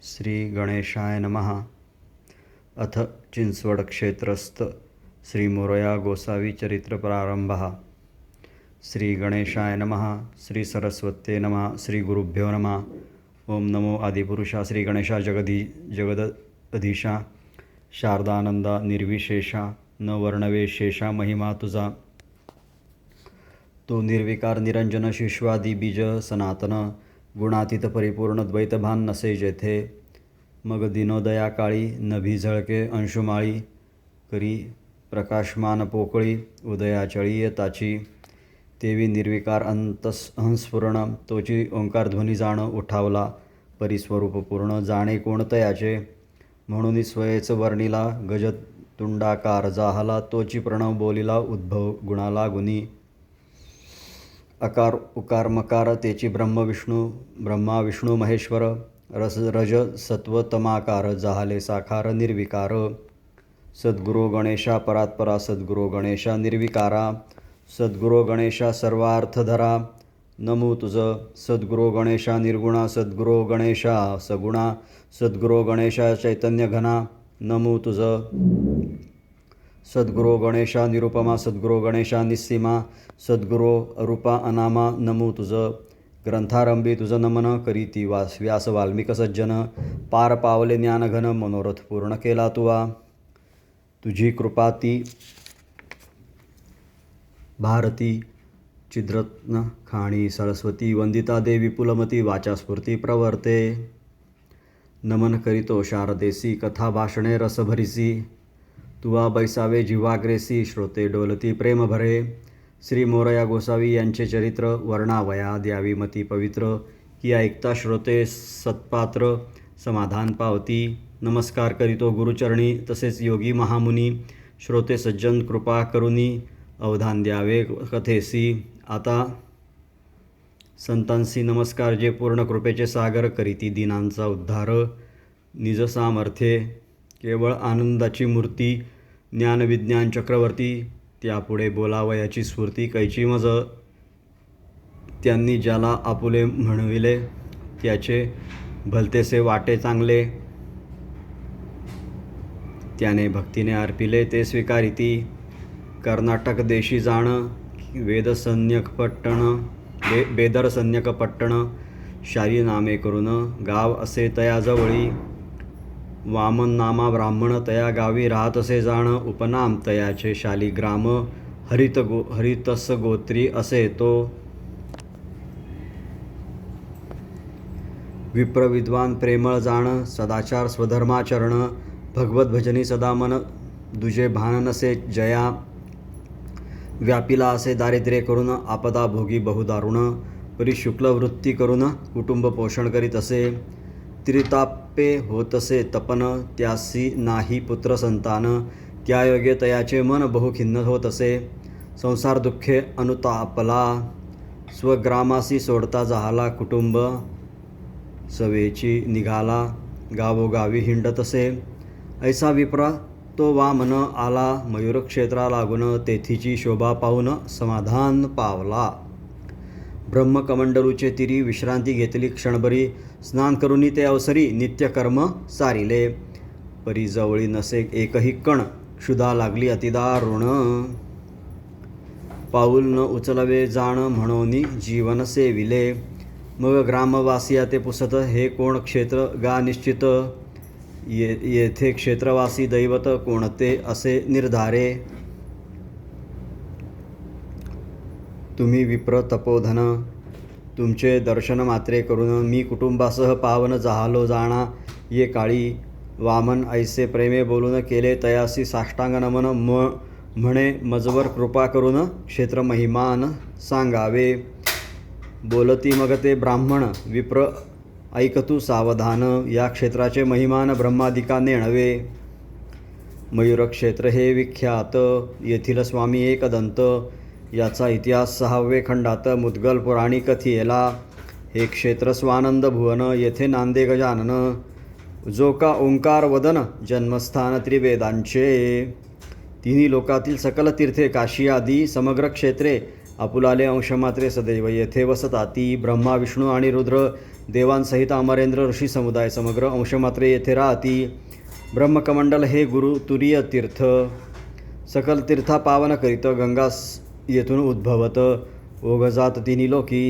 श्री गणेशाय नमः। अथ चिंचवड क्षेत्रस्थ श्री मोरया गोसावी चरित्र प्रारंभः। श्री गणेशाय नमः। श्री सरस्वत्ये नमः। श्री गुरुभ्यो नमः। ओम नमो आदिपुरुषा श्री गणेशा जगदधीशा शारदानंदा निर्विशेषा न वर्णवेशेषा महिमा तुझा। तो निर्विकार निरंजन शिश्वादी बीज सनातन गुणातीत परिपूर्ण द्वैतभान नसे जेथे। मग दिनोदया काळी नभी झळके अंशुमाळी करी प्रकाशमान पोकळी उदयाचळी येताची। तेवी निर्विकार हंस्फुरण तोची ओंकार ध्वनी जाण उठावला परिस्वरूप पूर्ण जाणे कोणतयाचे। म्हणून स्वयेच वर्णिला गजतुंडाकार जाहला तोची प्रणव बोलिला उद्भव गुणाला गुणी। अकार उकार मकार तेची ब्रह्मा विष्णू महेश्वर रज सत्व तमाकार जाहले साकार निर्विकार। सद्गुरो गणेशा परात्परा सद्गुरो गणेशा निर्विकारा सद्गुरो गणेशा सर्वार्थधरा नमो तुझ। सद्गुरो गणेशा निर्गुणा सद्गुरो गणेशा सगुणा सद्गुरो गणेशा चैतन्य घना नमो तुझ। सद्गुरो गणेशा निरुपमा सद्गुरो गणेशा निस्सीमा सद्गुरो अरूपा अनामा नमो तुझ। ग्रंथारंभी तुझ नमन करीती व्यास वाल्मिक सज्जन पार पावले ज्ञानघन मनोरथ पूर्ण केला तुवा। तुझी कृपा ती भारती चिद्रत्न खाणी सरस्वती वंदिता देवी पुलमती वाचा स्फूर्ती प्रवर्ते। नमन करीतो शारदेसी कथा भाषणे रसभरिसी तुवा बैसावे जिव्हाग्रेसी श्रोते डोलती प्रेम भरे। श्री मोरया गोसावी यांचे चरित्र वर्णावया द्यावी मती पवित्र की ऐकता श्रोते सत्पात्र समाधान पावती। नमस्कार करीतो गुरुचरणी तसेच योगी महामुनी श्रोते सज्जन कृपा करुनी अवधान द्यावे कथेसी। आता संतांसी नमस्कार जे पूर्ण कृपेचे सागर करीती दीनांचा उद्धार। निज सामर्थ्ये केवळ आनंदाची मूर्ती ज्ञानविज्ञान चक्रवर्ती त्यापुढे बोलावयाची स्फूर्ती कैची मज। त्यांनी ज्याला आपुले म्हणविले त्याचे भलतेसे वाटे चांगले। त्याने भक्तीने अर्पिले ते स्वीकारिती। कर्नाटक देशी जाण बेदरसन्यक पट्टण शारी नामे करून गाव असे तया जवळी। वामन नामा ब्राह्मण तया गावी राहत असे जाण उपनाम तयाचे शालिग्राम हरितस गोत्री असे तो। विप्र विद्वान प्रेमळ जाण सदाचार स्वधर्माचरण भगवत भजनी सदा मन दुजे भान नसे जया। व्यापिला असे दारिद्र्य करून आपदा भोगी बहुदारुण परी शुक्ल वृत्ती करून कुटुंब पोषण करीत असे। त्रितापे होतसे तपन त्यासी नाही पुत्र संतान त्यायोगे तयाचे मन बहुखिन्न होत असे। संसार दुःखे अनुतापला स्वग्रामासी सोडता जाहला कुटुंब सवेची निघाला गावोगावी हिंडत असे। ऐसा विप्रा तो वामन आला मयूर क्षेत्रा लागून तेथीची शोभा पाहून समाधान पावला। ब्रह्मकमंडलूचे तिरी विश्रांती घेतली क्षणभरी स्नान करुनी ते अवसरी नित्यकर्म सारिले। परी जवळी नसे एकही कण क्षुधा लागली अतिदारुण पाऊल न उचलवे जाण म्हणून जीवन सेविले। मग ग्रामवासिया ते पुसत हे कोण क्षेत्र गा निश्चित येथे क्षेत्रवासी दैवत कोणते असे निर्धारे। तुम्ही विप्र तपोधन तुमचे दर्शन मात्रे करून मी कुटुंबासह पावन जाहलो जाणा ये काळी। वामन ऐसे प्रेमे बोलून केले तयासी साष्टांग नमन म्हणे मजवर कृपा करून क्षेत्र महिमान सांगावे। बोलती मग ते ब्राह्मण विप्र ऐकतू सावधान या क्षेत्राचे महिमान ब्रह्मादिका नेणवे। मयूर क्षेत्र हे विख्यात येथील स्वामी एकदंत याचा इतिहास 6वे खंडात मुद्गल पुराणी कथियेला। हे क्षेत्र स्वानंद भुवन येथे नांदे गजानन जो का ओंकार वदन जन्मस्थान त्रिवेदांचे। तिन्ही लोकातील सकल तीर्थे काशी आदी समग्र क्षेत्रे आपुलाले अंशमात्रे सदैव येथे वसताती। ब्रह्मा विष्णू आणि रुद्र देवांसहित अमरेंद्र ऋषी समुदाय समग्र अंशमात्रे येथे राहती. ब्रह्मकमंडल हे गुरु तुरीय तीर्थ सकल तीर्था पावन करीत. गंगास येथून उद्भवत ओघजात तिन्ही लोकी.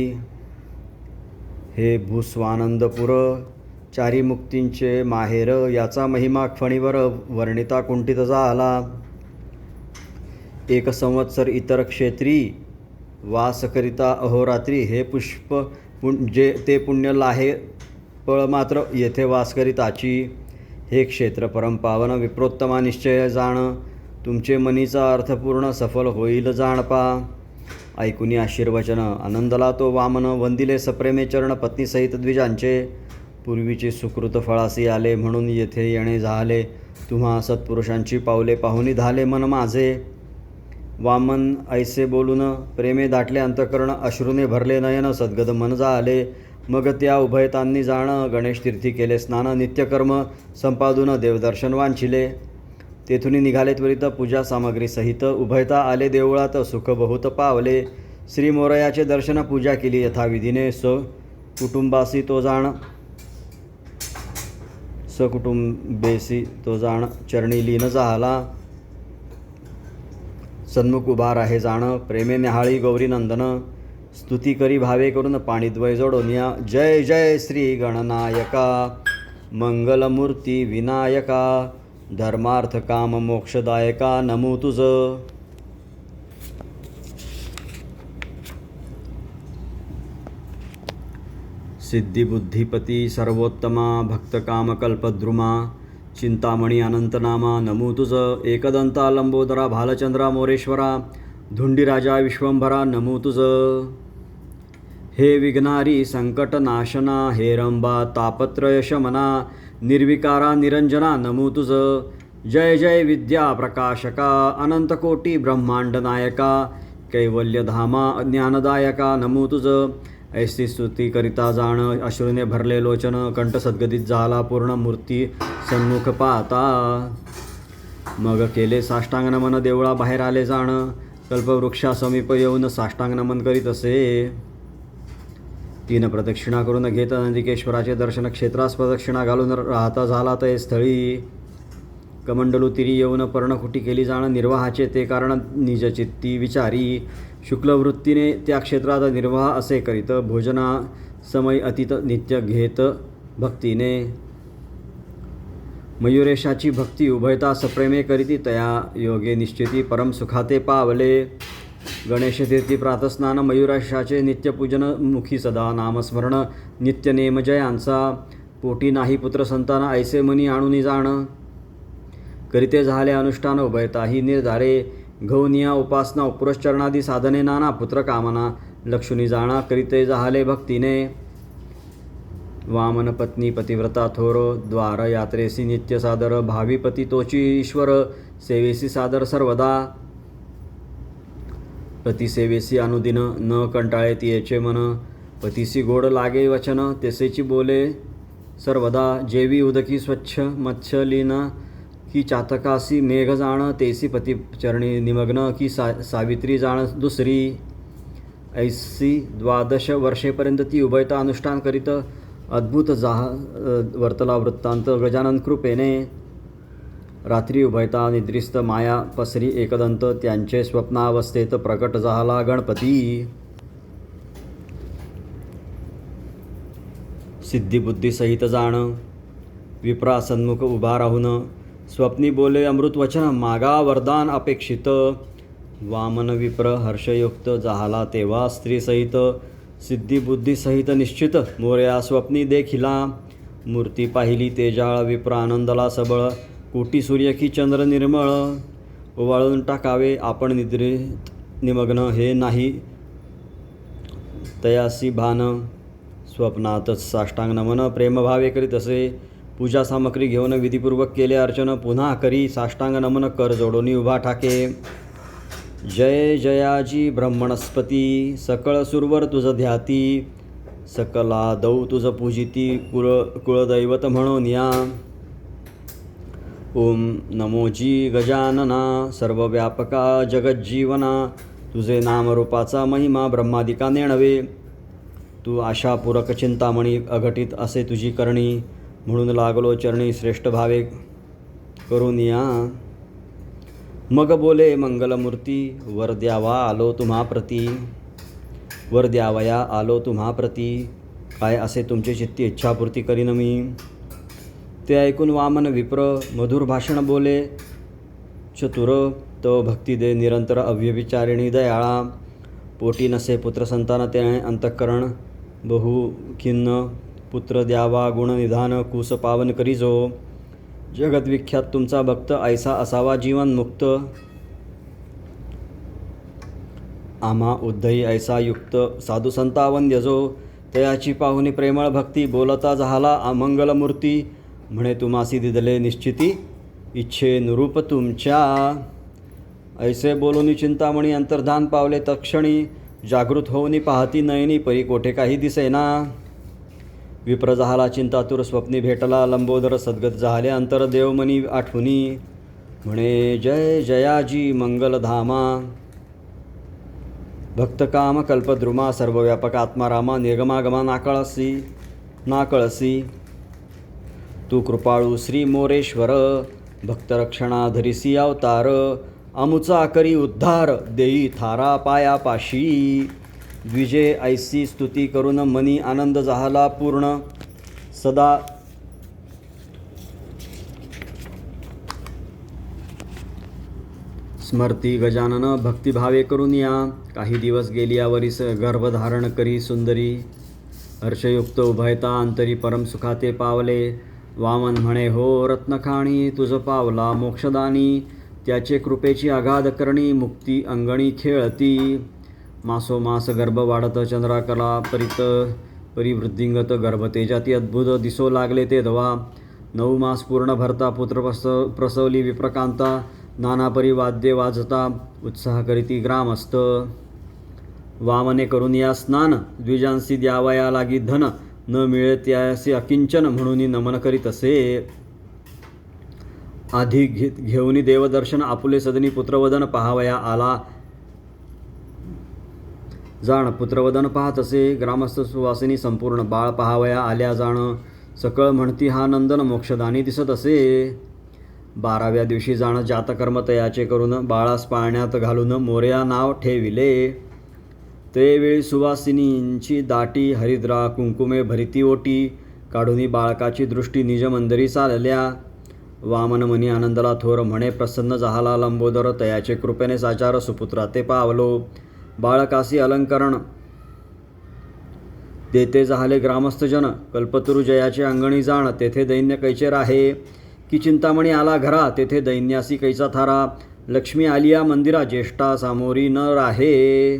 हे भूस्वानंदपुर चारी मुक्तींचे माहेर. याचा महिमा फणीवर वर्णिता कुंठित झाला. एक संवत्सर इतर क्षेत्री वास करिता अहोरात्री. हे पुष्प जे ते पुण्य लाहे पळ मात्र येथे वास करिताची. हे क्षेत्र परमपावन विप्रोत्तमा निश्चय जाण. तुमचे मनीचा अर्थपूर्ण सफल होईल जाणपा. ऐकुनी आशीर्वचन आनंदला तो वामन. वंदिले सप्रेमे चरण पत्नीसहित द्विजांचे. पूर्वीचे सुकृत फळासी आले म्हणून येथे येणे झाले. तुम्हा सत्पुरुषांची पावले पाहुनी झाले मन माझे. वामन ऐसे बोलून प्रेमे दाटले अंतकरण. अश्रूने भरले नयन सद्गद मन झाले. मग त्या उभयतांनी जाण गणेश तीर्थी केले स्नान. नित्यकर्म संपादून देवदर्शन वांछिले. तेथून निघाले त्वरित पूजा सामग्री सहित. उभयता आले देवळात सुख बहुत पावले. श्री मोरयाचे दर्शन पूजा केली यथाविधीने. कुटुंबासी तो जाण सकुटुंबेसी तो जाण चरणी लीन झाला. सन्मुख उभा राहे जाण प्रेमे न्याहाळी गौरी नंदन. स्तुती करी भावे करून पाणीद्वय जोडोनिया. जय जय श्री गणनायका मंगलमूर्ती विनायका. धर्मार्थ काम मोक्षदायका नमो तुझ. सिद्धिबुद्धिपती सर्वोत्तमा भक्तकामकल्पद्रुमा. चिंतामणी अनंतनामा नमो तुझ. एकदंता लंबोदरा भालचंद्रा मोरेश्वरा. धुंडीराजा विश्वंभरा नमो तुझ. हे विघ्नारी संकटनाशना. हेरंबा तापत्रयशमना. निर्विकारा निरंजना नमो तुझ. जय जय विद्या प्रकाशका. अनंतकोटी ब्रह्मांड नायका. कैवल्यधामा ज्ञानदायका नमो तुझ. ऐसी स्तुती करिता जाण अश्रूने भरले लोचन. कंठ सद्गदित झाला पूर्ण मूर्ती सन्मुख पाहता. मग केले साष्टांग नमन देवळा बाहेर आले जाण. कल्पवृक्षा समीप येऊन साष्टांग नमन करीत असे. 3 प्रदक्षिणा करून घेत नंदिकेश्वराचे दर्शन. क्षेत्रास प्रदक्षिणा घालून राहता झाला ते स्थळी. कमंडलू तिरी येऊन पर्णकुटी केली जाण. निर्वाहाचे ते कारण निजचित्ती विचारी. शुक्लवृत्तीने त्या क्षेत्रात निर्वाह असे करीत. भोजना समय अतीत नित्य घेत भक्तीने. मयुरेशाची भक्ती उभयता सप्रेमे करीती. तया योगे निश्चिती परम सुखाते पावले. गणेशतीर्थी प्रातस्नान मयुरेशाचे नित्यपूजन. मुखी सदा नामस्मरण नित्यनेम जयांचा. पोटी नाही पुत्र संतान ऐसे मनी आणूनी जाण. करीते झाले अनुष्ठान उभयताही निर्धारे. गौनिया उपासना पुरश्चरणादी साधने नाना. पुत्र कामना लक्षुनी जाणा करीते झाले भक्तीने. वामन पत्नी पतिव्रता थोर. द्वार यात्रेसी नित्य सादर. भावी पती तोची ईश्वर. सेवेसी सादर सर्वदा. पतिसेवेसी अनुदिन न कंटाळे तियेचे मन. पतीसी गोड लागे वचन तेसेची बोले सर्वदा. जेवी उदकी स्वच्छ मत्स्यलीन. की चातकासी मेघ जाण तेसी पती चरणी निमग्न. की सावित्री जाण दुसरी. ऐसी 12 वर्षेपर्यंत ती उभयता अनुष्ठान करीत. अद्भुत वर्तला वृत्तांत गजानन कृपेने. रात्री उभयता निद्रिस्त माया पसरी एकदंत. त्यांचे स्वप्नावस्थेत प्रकट झाला गणपती. सिद्धिबुद्धीसहित जाण विप्रा सन्मुख उभा राहून. स्वप्नी बोले अमृत वचन मागा वरदान अपेक्षित. वामन विप्र हर्षयुक्त झाला तेव्हा स्त्रीसहित. सिद्धिबुद्धीसहित निश्चित मोरया स्वप्नी देखिला. मूर्ती पाहिली तेजाळ विप्र आनंदला सबळ. कोटी सूर्य की चंद्र निर्मळ. ओवाळून टाकावे आपण निद्रेत निमग्न. हे नाही तयासी भान. स्वप्नातच साष्टांग नमन प्रेमभावे करीत असे. पूजा सामग्री घेऊन विधिपूर्वक केले अर्चन. पुन्हा करी साष्टांग नमन कर जोडोनी उभा ठाके. जय जयाजी ब्रह्मणस्पती. सकळ सुरवर तुझ ध्याती. सकला दौ तुझ पूजिती. कुळदैवत म्हणून या. ओम नमोजी गजानना. सर्वव्यापका जगज्जीवना. तुझे नामरूपाचा महिमा ब्रह्मादिका नेणवे. तू आशापूरक चिंतामणी अघटित असे तुझी करणी, म्हणून लागलो चरणी श्रेष्ठ भावे करून या. मग बोले मंगलमूर्ती, वर द्यावा आलो तुम्हा प्रती, वर द्यावया आलो तुम्हा प्रती, काय असे तुमचे चित्ती इच्छापूर्ती करीन मी. ते ऐकून वामन विप्र मधुर भाषण बोले, चतुर तव भक्ती दे निरंतर अव्यभिचारिणी दयाळा. पोटी नसे पुत्र संतान त्याने अंतःकरण बहु खिन्न, पुत्र द्यावा गुण निधान कुस पावन करीजो. जगद्विख्यात तुमचा भक्त ऐसा असावा जीवनमुक्त, आम्हा उद्धई ऐसा युक्त साधू संता वंद्यजो. तयाची पाहुनी प्रेमळ भक्ती बोलता झाला अमंगलमूर्ती, म्हणे तुम्हासी दिदले निश्चिती इच्छे नुरूप तुमच्या. ऐसे बोलूनी चिंतामणी अंतर्धान पावले तक्षणी, जागृत होऊनी पाहती नयनी परी कोठे काही दिसेना. विप्र झाला चिंतातुर स्वप्नी भेटला लंबोदर, सद्गत झाले अंतर देवमनी आठवणी, म्हणे जय जयाजी मंगलधामा. भक्तकाम कल्पद्रुमा सर्वव्यापक आत्मारामा, निर्गमागमा नाकळसी. तू कृपाळू श्री मोरेश्वर, भक्तरक्षणा धरिसी अवतार. अमुचा करी उद्धार देई थारा पायापाशी. द्विजे ऐसी स्तुती करून मनी आनंद झाला पूर्ण. सदा स्मरती गजानन भक्तिभावे करून या. काही दिवस गेलिया वरीस गर्भधारण करी सुंदरी. हर्षयुक्त उभयता अंतरी परम सुखाते पावले. वामन म्हणे हो रत्नखाणी, तुझ पावला मोक्षदानी. त्याचे कृपेची आगाध करणी, मुक्ती अंगणी खेळती. मासोमास गर्भ वाढत चंद्राकला परिवृद्धिंगत, गर्भतेजाती अद्भुत दिसो लागले ते धवा. 9 मास पूर्ण भरता पुत्र प्रसवली विप्रकांता. नाना परिवाद्ये वाजता उत्साह करीती ग्रामस्थ. वामने करून या स्नान, द्विजांसी द्यावया लागी धन. न मिळे त्यासी अकिंचन, म्हणून नमन करीत असे. आधी घेऊनी देवदर्शन, आपुले सदनी पुत्रवदन पाहावया आला जाण. पुत्रवदन पाहत असे ग्रामस्थ सुवासिनी, संपूर्ण बाळ पाहावया आल्या जाण. सकळ म्हणती हा नंदन मोक्षदानी दिसत असे. 12व्या दिवशी जाण जातकर्म तयाचे करून, बाळास पाळण्यात घालून मोरया नाव ठेविले. ते वेळी सुवासिनींची दाटी, हरिद्रा कुंकुमे भरिती ओटी. काढूनी बाळकाची दृष्टी निज मंदिरी चालल्या. वामन मनी आनंदला थोर, म्हणे प्रसन्न झाला लंबोदर. तयाचे कृपेने साचार सुपुत्रा ते पावलो. बाळकासी अलंकरण देते झाले ग्रामस्थजन. कल्पतरू जयाचे अंगणी जाण, तेथे दैन्य कैचे राहे. की चिंतामणी आला घरा, तेथे दैन्यासी कैचा थारा. लक्ष्मी आलिया मंदिरा, ज्येष्ठा सामोरी न राहे.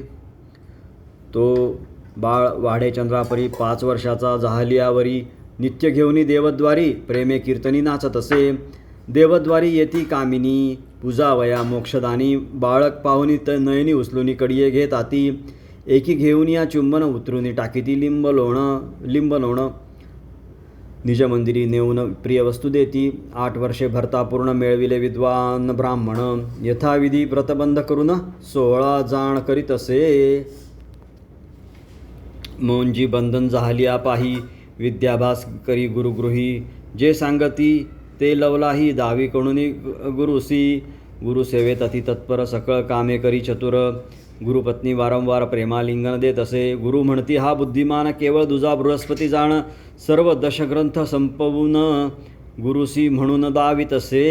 तो बाळ वाढे चंद्रापरी, 5 वर्षाचा झालियावरी. नित्य घेऊनी देवद्वारी, प्रेमे कीर्तनी नाचत असे. देवद्वारी येती कामिनी, पूजावया मोक्षदानी. बाळक पाहुनी नयनी उचलूनी कडिये घेत आती. एकी घेऊन या चुंबन, उतरुनी टाकीती लिंब लोण. निज मंदिरी नेऊन प्रिय वस्तू देती. 8 वर्षे भरता पूर्ण मेळविले विद्वान ब्राह्मण. यथाविधी व्रतबंध करून 16 जाण करीत असे. मौंजी बंधन झालिया पाही, विद्याभास करी गुरुगृही. जे सांगती ते लवलाही, दावी कणुनी गुरुसी. गुरुसेवेत अति तत्पर, सकळ कामे करी चतुर. गुरुपत्नी वारंवार प्रेमालिंगन देत असे. गुरु म्हणती हा बुद्धिमान, केवळ दुजा बृहस्पती जाण. सर्व दशग्रंथ संपवून गुरुसी म्हणून दावित असे.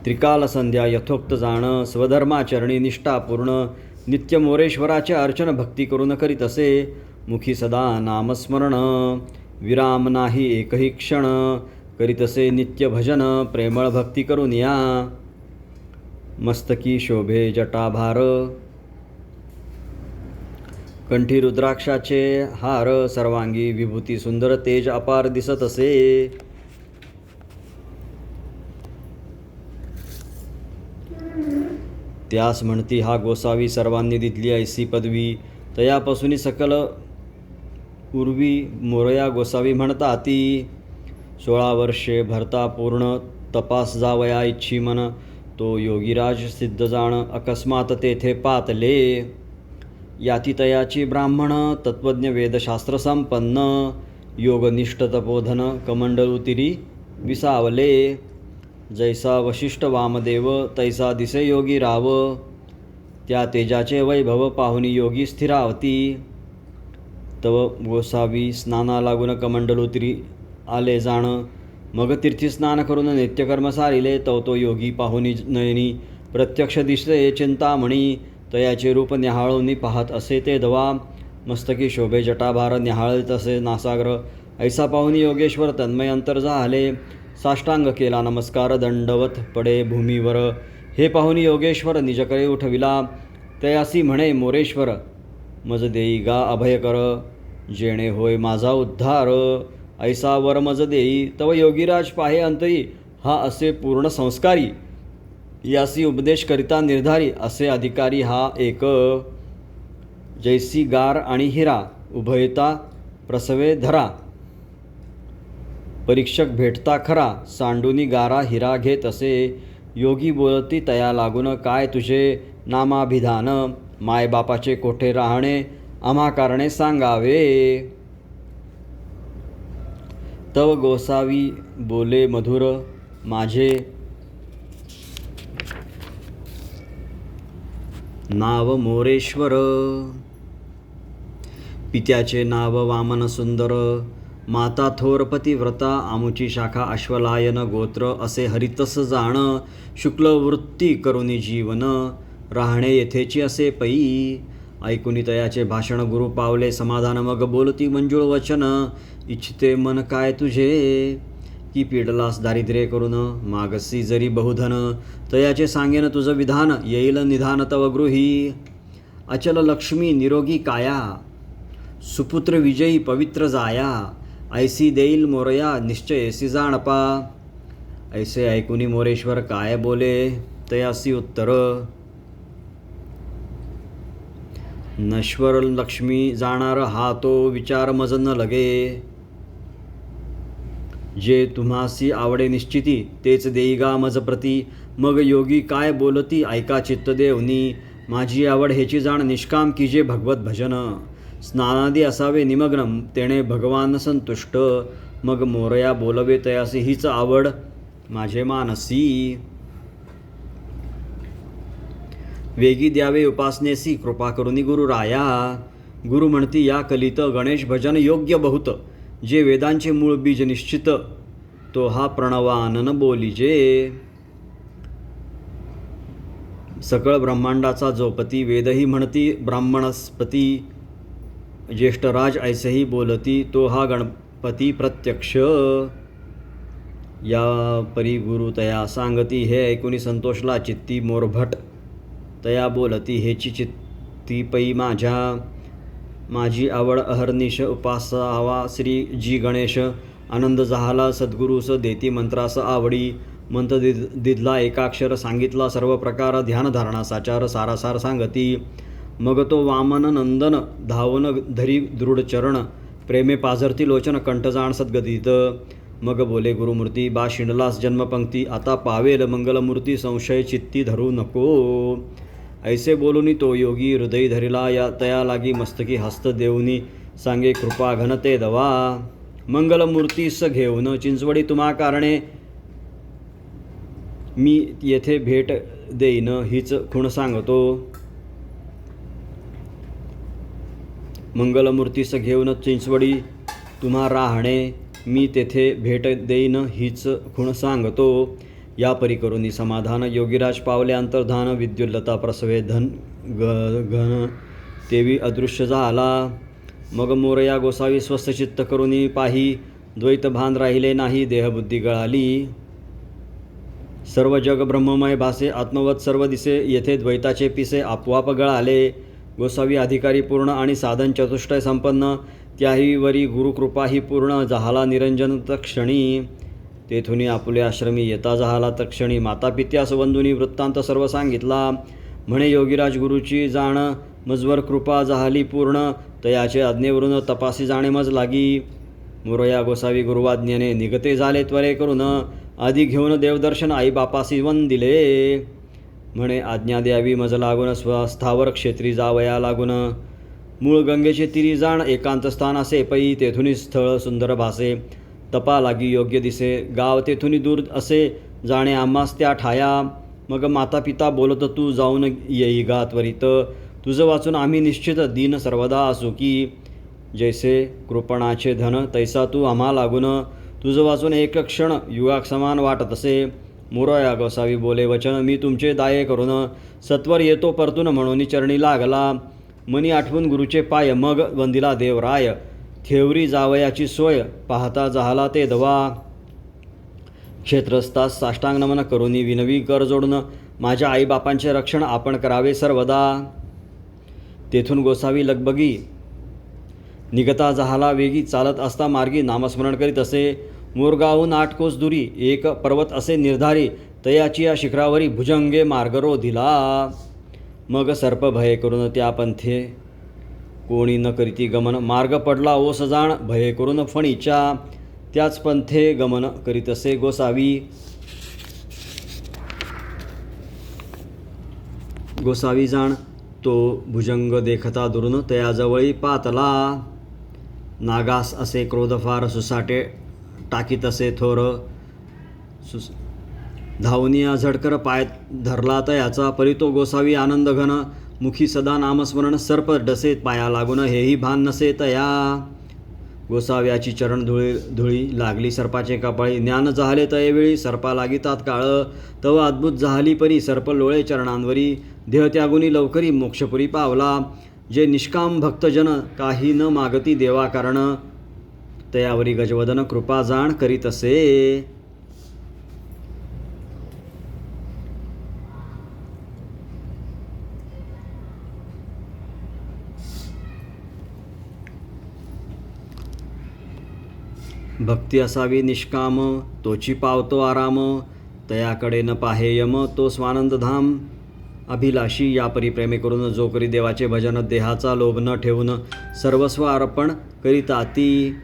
त्रिकाल संध्या यथोक्त जाण, स्वधर्माचरणी निष्ठापूर्ण. नित्य मोरेश्वराचे अर्चन भक्ती करून करीत असे. मुखी सदा नामस्मरण, विराम नाही एकही क्षण. करीत असे नित्य भजन, प्रेमळ भक्ती करून या. मस्तकी शोभे जटाभार, कंठी रुद्राक्षाचे हार. सर्वांगी विभूती सुंदर, तेज अपार दिसत असे. त्यास म्हणती हा गोसावी, सर्वांनी दिली ऐसी पदवी. तयापासून सकल पूर्वी मोरया गोसावी म्हणता ती. 16 वर्षे भरता पूर्ण, तपास जावया इच्छी मन. तो योगीराज सिद्ध जाण, अकस्मात तेथे पातले. यातितयाची ब्राह्मण तत्त्वज्ञ वेदशास्त्र संपन्न योगनिष्ठ तपोधन कमंडलुतिरी विसावले जैसा वशिष्ठ वामदेव तैसा दिसे योगी राव त्या तेजाचे वैभव पाहुनी योगी स्थिरावती तव गोसावी स्नाना लागून कमंडलुतिरी आले जाण मग तीर्थी स्नान करून नित्यकर्म सारिले तो योगी पाहुनी नयनी प्रत्यक्ष दिसले चिंतामणी तयाचे रूप न्याहाळून पाहत असे ते दवा मस्तकी शोभे जटाभार न्याहाळत असे नासाग्र ऐसा पाहुनी योगेश्वर तन्मय अंतर झाले साष्टांग केला नमस्कार दंडवत पडे भूमीवर हे पाहुनी योगेश्वर निजकरे उठविला तयासी म्हणे मोरेश्वर मज देई गा अभय कर जेणे होय माझा उद्धार ऐसा वर मज देई तव योगीराज पाहे अंतरी हा असे पूर्ण संस्कारी यासी उपदेश करिता निर्धारी असे अधिकारी हा एक जैसी गार आणि हिरा उभयता प्रसवे धरा परीक्षक भेटता खरा सांडूनी गारा हिरा घेत असे योगी बोलती तया लागून काय तुझे नामाभिधान मायबापाचे कोठे राहणे आम्हा कारणे सांगावे तव गोसावी बोले मधुर माझे नाव मोरेश्वर पित्याचे नाव वामन सुंदर माता थोर पतिव्रता आमुची शाखा अश्वलायन गोत्र असे हरितस जाण शुक्ल वृत्ती करुनी जीवन राहणे येथेची असे पै ऐकुनी तयाचे भाषण गुरु पावले समाधान मग बोलती मंजुळ वचन इच्छिते मन काय तुझे की पीडलास दारिद्र्य करून मागसी जरी बहुधन तयाचे सांगेन तुझं विधान येईल निधान तव गृही अचल लक्ष्मी निरोगी काया सुपुत्र विजयी पवित्र जाया ऐसी देईल मोरया निश्चयसी जाणपा ऐसे ऐकुनी मोरेश्वर काय बोले तयासी उत्तर नश्वर लक्ष्मी जाणार हा तो विचार मज न लगे जे तुम्हासी आवडे निश्चिती तेच देईगा मज प्रती मग योगी काय बोलती ऐका चित्त देवनी माझी आवड हेची जाण निष्काम कीजे भगवत भजन स्नानादी असावे निमग्न तेणे भगवान संतुष्ट मग मोरया बोलवे तयासी हीच आवड माझे मानसी वेगी द्यावे उपासनेसी कृपा करुनी गुरु राया गुरु म्हणती या कलित गणेश भजन योग्य बहुत जे वेदांचे मूळ बीज निश्चित तो हा प्रणवानन बोलीजे सकळ ब्रह्मांडाचा जो पती वेदही म्हणती ब्राह्मणस्पती ज्येष्ठराज ऐसेही बोलती तो हा गणपती प्रत्यक्ष या परी गुरु तया सांगती हे ऐकुनी संतोषला चित्ती मोरभट तया बोलती हेची चित्ती पै माझी आवड अहर्निश उपासावा श्री जी गणेश आनंद झाला सद्गुरूस देती मंत्रास आवडी मंत्र दिदला एकाक्षर सांगितला सर्व प्रकार ध्यानधारणा साचार सारासार सांगती मग तो वामन नंदन धावन धरी दृढ चरण प्रेमे पाझरती लोचन कंठजाण सद्गदित मग बोले गुरुमूर्ती बा शिंडलास जन्मपंक्ती आता पावेल मंगलमूर्ती संशय चित्ती धरू नको ऐसे बोलूनी तो योगी हृदय धरिला या तया लागी मस्तकी हस्त देऊनी सांगे कृपा घनते दवा मंगलमूर्तीस घेऊन चिंचवडी तुम्हा कारणे मी येथे भेट देईन हीच खूण सांगतो मंगलमूर्तीस घेऊन चिंचवडी तुम्हा राहणे मी तेथे भेट देईन हीच खूण सांगतो या परी करुनी समाधान योगीराज पावले अंतर्धान विद्युल्लता प्रसवे धन घन तेवी अदृश्य झाला मग मोरया गोसावी स्वस्थ चित्त करुनी पाही द्वैत भान राहिले नाही देहबुद्धी गळाली सर्व जग ब्रह्ममय भासे आत्मवत सर्व दिसे येथे द्वैताचे पिसे आपोआप गळाले गोसावी अधिकारी पूर्ण आणि साधन चतुष्टय संपन्न त्याही वरी गुरुकृपाही पूर्ण झाला निरंजन तक्षणी तेथुनी आपुले आश्रमी येता झाला तक्षणी माता पित्यास वंदुनी वृत्तांत सर्व सांगितला म्हणे योगीराज गुरुची जाण मजवर कृपा झाली पूर्ण तयाचे आज्ञेवरून तपासी जाणे मज लागी मोरया गोसावी गुरुवाज्ञेने निगते झाले त्वरे करून आधी घेऊन देवदर्शन आई बापासी वंदिले म्हणे आज्ञा द्यावी मज लागून स्वस्थावर क्षेत्री जावया लागून मूळ गंगेचे तिरी जाण एकांत स्थान असे पै तेथुनी स्थळ सुंदर भासे तपा लागी योग्य दिसे गाव तेथुनी दूर असे जाणे आम्हास त्या ठाया मग माता पिता बोलत तू जाऊन येई गा त्वरित तुझं वाचून आम्ही निश्चित दिन सर्वदा असू की जैसे कृपणाचे धन तैसा तू आम्हा लागून तुझं वाचून एक क्षण युगाक समान वाटत असे मोरया गोसावी बोले वचन मी तुमचे दाये करून सत्वर येतो परतून म्हणून चरणी लागला मनी आठवून गुरुचे पाय मग वंदिला देवराय थेवरी जावयाची सोय पाहता जहाला ते दवा क्षेत्रस्थास साष्टांग नमन करुनी विनवी कर जोडून माझ्या आईबापांचे रक्षण आपण करावे सर्वदा तेथून गोसावी लगबगी निगता जहाला वेगी चालत असता मार्गी नामस्मरण करीत असे मोरगावहून 8 कोस दुरी एक पर्वत असे निर्धारी तयाची या शिखरावरी भुजंगे मार्गरो दिला मग सर्प भय करून त्या पंथे कोणी न करीती गमन मार्ग पडला ओस जाण भय करून फणीच्या त्याच पंथे गमन करीत असे गोसावी जाण तो भुजंग देखता दुरून तयाजवळी पातला नागास असे क्रोध फार सुसाटे टाकीत असे थोर धावनिया झडकर पाय धरला तयाचा परितो गोसावी आनंद घन मुखी सदा नामस्मरण सर्प डसे पाया लागून हेही भान नसे तया गोसाव्याची चरण धुळी लागली सर्पाचे कपाळी ज्ञान जहाले तयवेळी सर्पा लागी तात्काळ तव अद्भुत जहाली परी सर्प लोळे चरणांवरी देह त्यागुनी लवकरी मोक्षपुरी पावला जे निष्काम भक्तजन काही न मागती देवा कारण तयावरी गजवदन कृपा जाण करीत असे भक्ती असावी निष्काम तोची पावतो आराम तयाकडे न पाहे यम तो स्वानंद धाम अभिलाषी या परी प्रेमे करून जो करी देवाचे भजन देहाचा लोभ न ठेवून सर्वस्व अर्पण करीता ती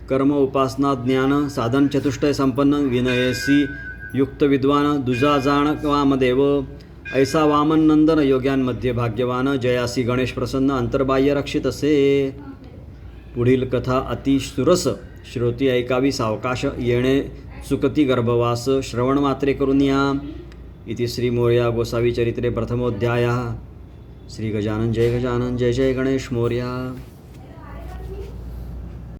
कर्म उपासना ज्ञान साधन चतुष्टय संपन्न विनयसी युक्त विद्वान दुजा जाण वामदेव ऐसा वामन नंदन योग्यांमध्ये भाग्यवान जयासी गणेश प्रसन्न अंतर्बाह्य रक्षित असे पुढील कथा अति सुरस श्रोती ऐकावी सावकाश येणे चुकती गर्भवास श्रवण मात्रे करून या इति श्री मोरया गोसावी चरित्रे प्रथमोध्यायः श्री गजानन जय जय गणेश मोरया।